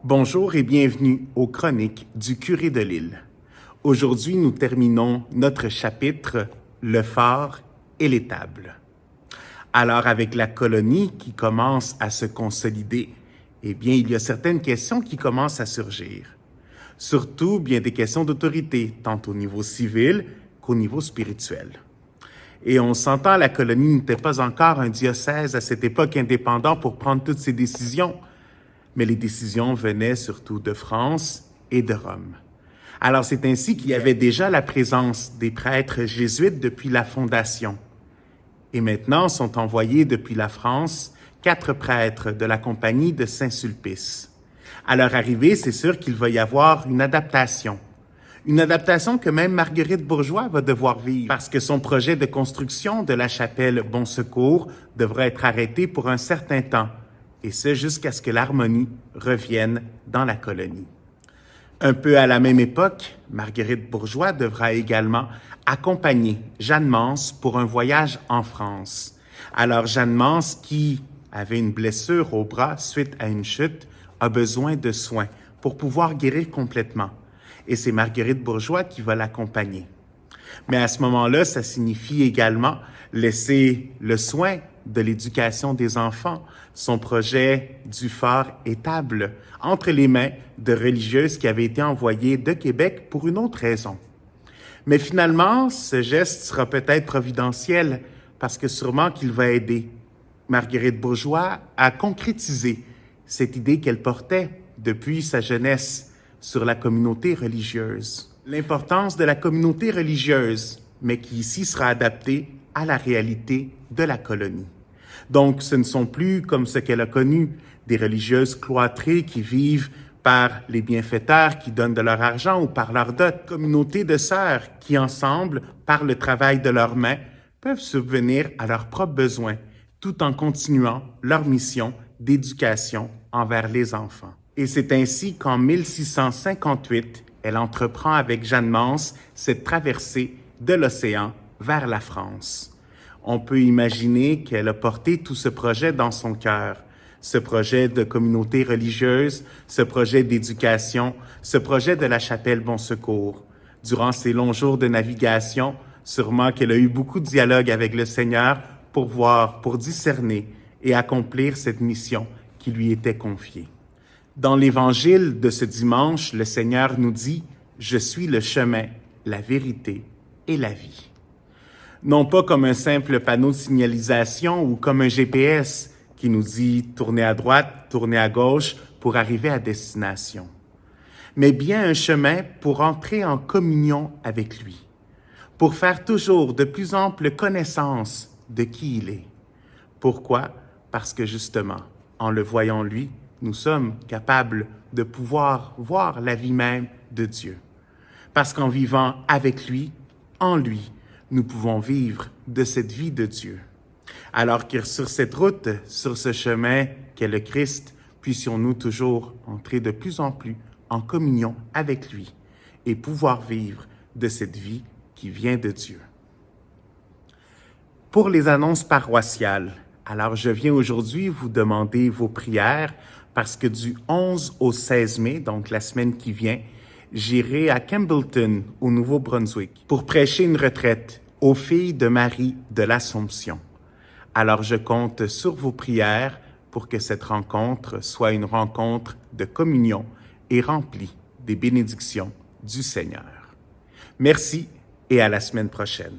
Bonjour et bienvenue aux Chroniques du curé de Lille. Aujourd'hui, nous terminons notre chapitre « Le phare et l'étable ». Alors, avec la colonie qui commence à se consolider, eh bien, il y a certaines questions qui commencent à surgir. Surtout, bien des questions d'autorité, tant au niveau civil qu'au niveau spirituel. Et on s'entend, la colonie n'était pas encore un diocèse à cette époque indépendant pour prendre toutes ces décisions, mais les décisions venaient surtout de France et de Rome. Alors c'est ainsi qu'il y avait déjà la présence des prêtres jésuites depuis la fondation. Et maintenant sont envoyés depuis la France 4 prêtres de la compagnie de Saint-Sulpice. À leur arrivée, c'est sûr qu'il va y avoir une adaptation. Une adaptation que même Marguerite Bourgeoys va devoir vivre parce que son projet de construction de la chapelle Bon Secours devra être arrêté pour un certain temps, et ce jusqu'à ce que l'harmonie revienne dans la colonie. Un peu à la même époque, Marguerite Bourgeoys devra également accompagner Jeanne Mance pour un voyage en France. Alors Jeanne Mance, qui avait une blessure au bras suite à une chute, a besoin de soins pour pouvoir guérir complètement. Et c'est Marguerite Bourgeoys qui va l'accompagner. Mais à ce moment-là, ça signifie également laisser le soin de l'éducation des enfants, son projet du phare étable, entre les mains de religieuses qui avaient été envoyées de Québec pour une autre raison. Mais finalement, ce geste sera peut-être providentiel parce que sûrement qu'il va aider Marguerite Bourgeoys à concrétiser cette idée qu'elle portait depuis sa jeunesse sur la communauté religieuse. L'importance de la communauté religieuse, mais qui ici sera adaptée à la réalité de la colonie. Donc, ce ne sont plus, comme ce qu'elle a connu, des religieuses cloîtrées qui vivent par les bienfaiteurs qui donnent de leur argent ou par leur dot. Communauté de sœurs qui, ensemble, par le travail de leurs mains, peuvent subvenir à leurs propres besoins, tout en continuant leur mission d'éducation envers les enfants. Et c'est ainsi qu'en 1658, elle entreprend avec Jeanne Mance cette traversée de l'océan vers la France. On peut imaginer qu'elle a porté tout ce projet dans son cœur, ce projet de communauté religieuse, ce projet d'éducation, ce projet de la chapelle Bon Secours. Durant ces longs jours de navigation, sûrement qu'elle a eu beaucoup de dialogue avec le Seigneur pour voir, pour discerner et accomplir cette mission qui lui était confiée. Dans l'Évangile de ce dimanche, le Seigneur nous dit « Je suis le chemin, la vérité et la vie ». Non pas comme un simple panneau de signalisation ou comme un GPS qui nous dit « Tournez à droite, tournez à gauche » pour arriver à destination, mais bien un chemin pour entrer en communion avec lui, pour faire toujours de plus ample connaissance de qui il est. Pourquoi? Parce que justement, en le voyant lui, nous sommes capables de pouvoir voir la vie même de Dieu. Parce qu'en vivant avec lui, en lui, nous pouvons vivre de cette vie de Dieu. Alors que sur cette route, sur ce chemin qu'est le Christ, puissions-nous toujours entrer de plus en plus en communion avec lui et pouvoir vivre de cette vie qui vient de Dieu. Pour les annonces paroissiales, alors je viens aujourd'hui vous demander vos prières parce que du 11 au 16 mai, donc la semaine qui vient, j'irai à Campbellton, au Nouveau-Brunswick, pour prêcher une retraite aux filles de Marie de l'Assomption. Alors je compte sur vos prières pour que cette rencontre soit une rencontre de communion et remplie des bénédictions du Seigneur. Merci et à la semaine prochaine.